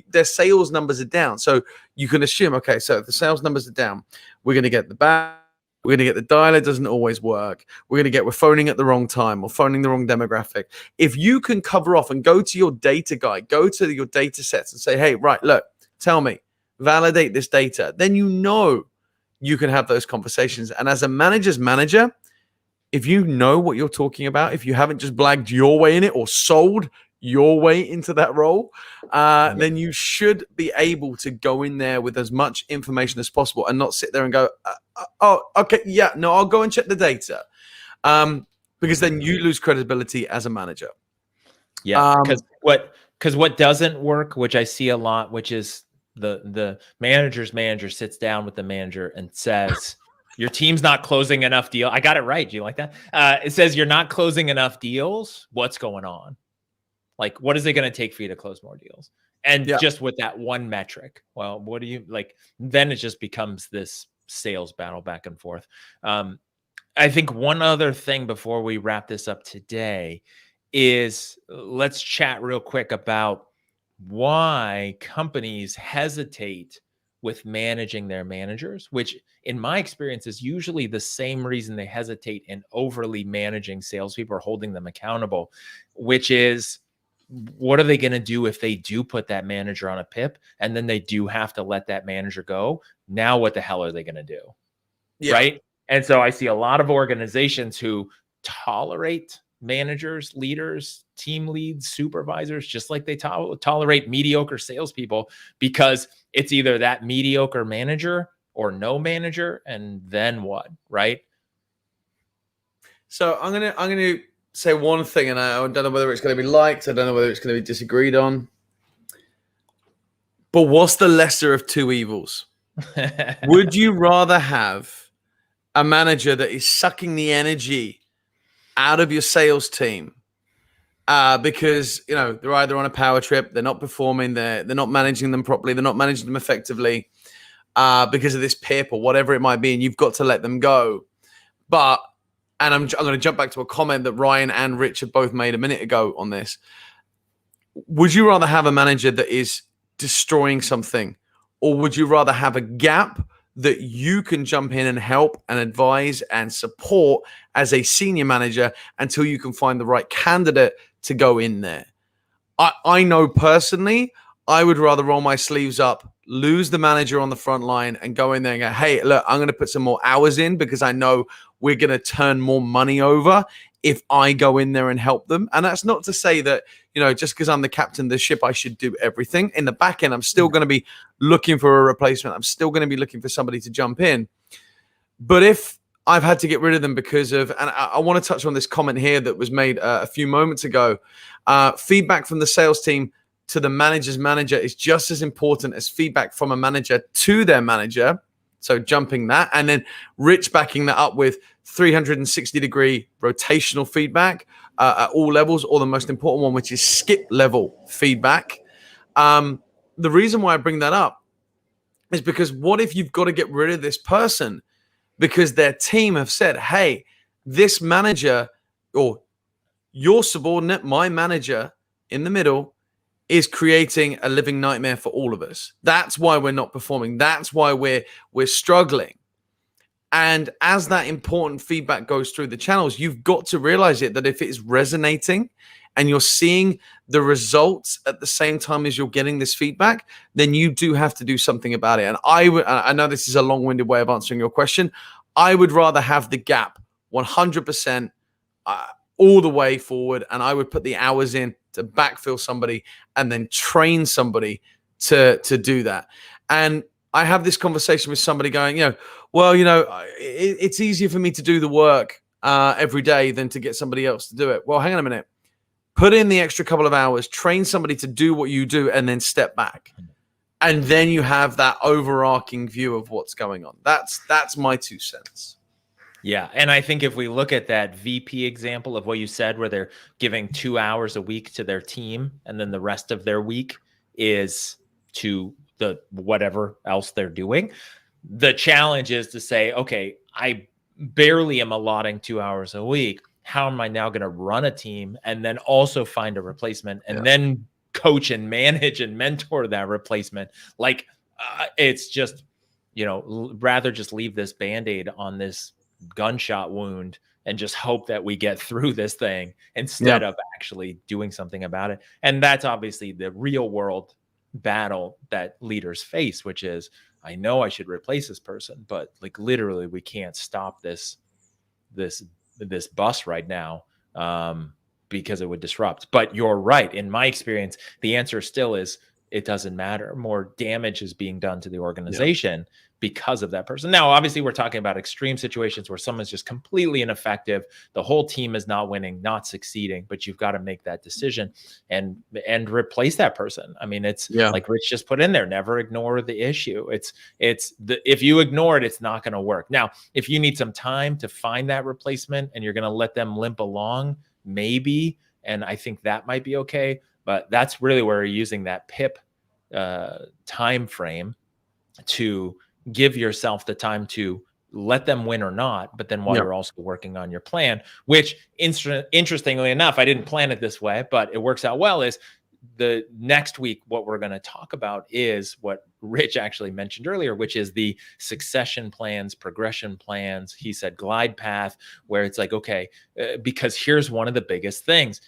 their sales numbers are down. So you can assume, okay, so if the sales numbers are down, we're going to get the bad. We're going to get the dialer doesn't always work. We're phoning at the wrong time or phoning the wrong demographic. If you can cover off and go to your data guide, go to your data sets and say, hey, right, look, tell me, validate this data, then you can have those conversations. And as a manager's manager, if you know what you're talking about, if you haven't just blagged your way in it or sold your way into that role, then you should be able to go in there with as much information as possible and not sit there and go, oh, okay, yeah, no, I'll go and check the data. Because then you lose credibility as a manager. Yeah, because what doesn't work, which I see a lot, which is the manager's manager sits down with the manager and says, your team's not closing enough deals. I got it right. Do you like that? It says you're not closing enough deals. What's going on? Like, what is it going to take for you to close more deals? And just with that one metric, well, what do you like? Then it just becomes this sales battle back and forth. I think one other thing before we wrap this up today is let's chat real quick about why companies hesitate with managing their managers, which in my experience is usually the same reason they hesitate in overly managing salespeople or holding them accountable, which is, what are they going to do if they do put that manager on a pip and then they do have to let that manager go? Now, what the hell are they going to do? Yeah. Right. And so I see a lot of organizations who tolerate managers, leaders, team leads, supervisors, just like they tolerate mediocre salespeople, because it's either that mediocre manager or no manager. And then what? Right. So I'm going to say one thing, and I don't know whether it's going to be liked. I don't know whether it's going to be disagreed on. But what's the lesser of two evils? Would you rather have a manager that is sucking the energy out of your sales team because they're either on a power trip, they're not performing, they're not managing them properly, they're not managing them effectively because of this pip or whatever it might be, and you've got to let them go? And I'm going to jump back to a comment that Ryan and Rich have both made a minute ago on this. Would you rather have a manager that is destroying something, or would you rather have a gap that you can jump in and help and advise and support as a senior manager until you can find the right candidate to go in there? I know personally, I would rather roll my sleeves up, lose the manager on the front line, and go in there and go, hey, look, I'm going to put some more hours in because I know we're going to turn more money over if I go in there and help them. And that's not to say that, just because I'm the captain of the ship, I should do everything. In the back end, I'm still going to be looking for a replacement. I'm still going to be looking for somebody to jump in. But if I've had to get rid of them because of, and I want to touch on this comment here that was made a few moments ago, feedback from the sales team to the manager's manager is just as important as feedback from a manager to their manager. So jumping that, and then Rich backing that up with 360-degree rotational feedback at all levels, or the most important one, which is skip level feedback. The reason why I bring that up is because what if you've got to get rid of this person because their team have said, hey, this manager or your subordinate, my manager in the middle, is creating a living nightmare for all of us. That's why we're not performing. That's why we're struggling. And as that important feedback goes through the channels, you've got to realize that if it's resonating and you're seeing the results at the same time as you're getting this feedback, then you do have to do something about it. And I know this is a long-winded way of answering your question. I would rather have the gap 100% all the way forward, and I would put the hours in to backfill somebody and then train somebody to do that. And I have this conversation with somebody going, it's easier for me to do the work every day than to get somebody else to do it. Well, hang on a minute. Put in the extra couple of hours, train somebody to do what you do, and then step back. and then you have that overarching view of what's going on. That's my 2 cents. Yeah. And I think if we look at that VP example of what you said, where they're giving 2 hours a week to their team, and then the rest of their week is to the whatever else they're doing. The challenge is to say, okay, I barely am allotting 2 hours a week. How am I now going to run a team and then also find a replacement and then coach and manage and mentor that replacement? Like, it's just, rather just leave this Band-Aid on this gunshot wound and just hope that we get through this thing instead of actually doing something about it. And that's obviously the real world battle that leaders face, which is, I know I should replace this person, but like literally we can't stop this bus right now because it would disrupt. But you're right. In my experience, the answer still is it doesn't matter. More damage is being done to the organization because of that person. Now, obviously, we're talking about extreme situations where someone's just completely ineffective. The whole team is not winning, not succeeding, but you've got to make that decision and replace that person. I mean, it's like Rich just put in there, never ignore the issue. If you ignore it, it's not going to work. Now, if you need some time to find that replacement and you're going to let them limp along, maybe, and I think that might be okay, but that's really where you're using that PIP time frame to give yourself the time to let them win or not, but then while you're also working on your plan, which interestingly enough, I didn't plan it this way, but it works out well, is the next week, what we're going to talk about is what Rich actually mentioned earlier, which is the succession plans, progression plans. He said glide path, where it's like, okay, because here's one of the biggest things.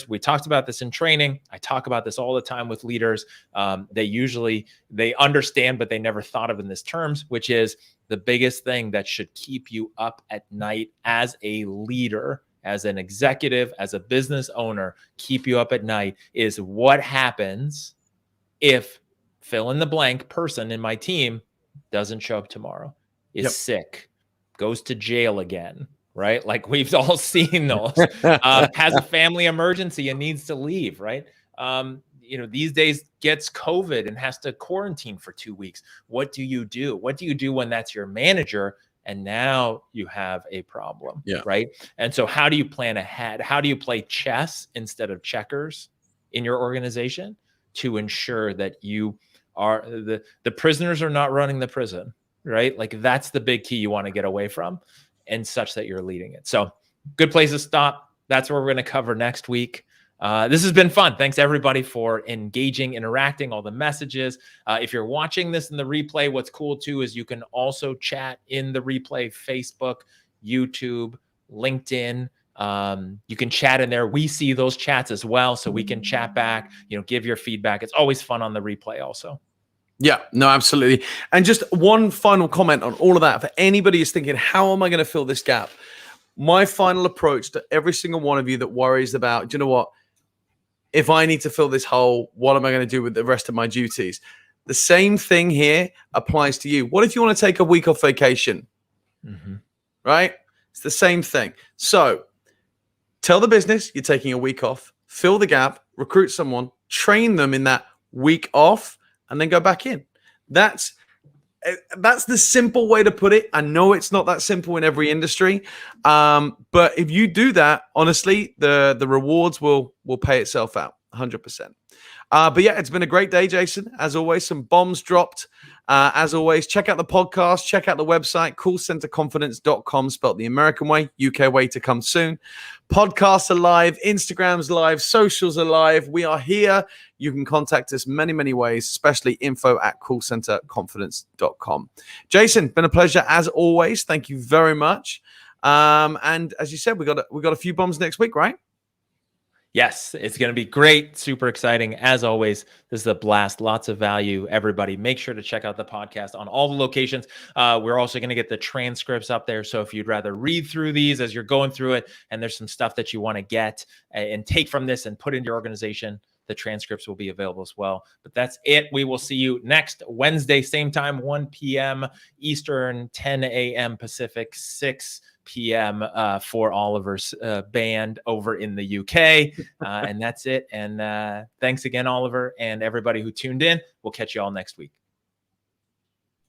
We talked about this in training. I talk about this all the time with leaders. They understand, but they never thought of it in this terms, which is the biggest thing that should keep you up at night as a leader, as an executive, as a business owner, keep you up at night, is what happens if fill in the blank person in my team doesn't show up tomorrow, is sick, goes to jail again, right? Like we've all seen those, has a family emergency and needs to leave, right? These days gets COVID and has to quarantine for 2 weeks. What do you do? What do you do when that's your manager? And now you have a problem, right? And so how do you plan ahead? How do you play chess instead of checkers in your organization to ensure that you are the prisoners are not running the prison, right? Like that's the big key you want to get away from, and such that you're leading it. So good place to stop. That's what we're going to cover next week. This has been fun. Thanks everybody for engaging, interacting, all the messages. If you're watching this in the replay, what's cool too is you can also chat in the replay, Facebook, YouTube, LinkedIn. You can chat in there. We see those chats as well, so we can chat back, give your feedback. It's always fun on the replay also. Yeah, no, absolutely. And just one final comment on all of that. For anybody who's thinking, how am I going to fill this gap? My final approach to every single one of you that worries about, do you know what? If I need to fill this hole, what am I going to do with the rest of my duties? The same thing here applies to you. What if you want to take a week off vacation? Right? It's the same thing. So tell the business you're taking a week off, fill the gap, recruit someone, train them in that week off, and then go back in. That's the simple way to put it. I know it's not that simple in every industry, but if you do that, honestly, the rewards will pay itself out 100%. But yeah, it's been a great day, Jason. As always, some bombs dropped. As always, check out the podcast, check out the website, callcenterconfidence.com, spelled the American way, UK way to come soon. Podcasts are live, Instagram's live, socials are live. We are here. You can contact us many, many ways, especially info@callcenterconfidence.com. Jason, been a pleasure as always. Thank you very much. And as you said, we got a few bombs next week, right? Yes, it's going to be great. Super exciting. As always, this is a blast. Lots of value. Everybody, make sure to check out the podcast on all the locations. We're also going to get the transcripts up there. So if you'd rather read through these as you're going through it, and there's some stuff that you want to get and take from this and put into your organization, The transcripts will be available as well. But that's it. We will see you next Wednesday, same time, 1 p.m. Eastern, 10 a.m. Pacific, 6 p.m. For Oliver's band over in the UK. And that's it. And thanks again, Oliver, and everybody who tuned in. We'll catch you all next week.